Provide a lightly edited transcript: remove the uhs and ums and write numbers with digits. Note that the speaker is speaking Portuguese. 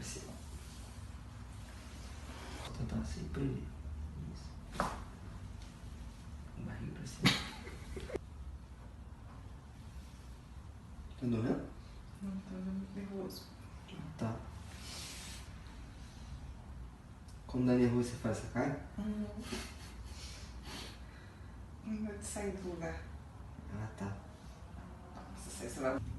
cima. Vou tentar assim pra ele. Isso. Barriga pra cima. Tá doendo? Não, tô muito nervoso. Tá. Quando dá nervoso você faz essa cara? Não vai sair do lugar. Ah, tá. Se você vai...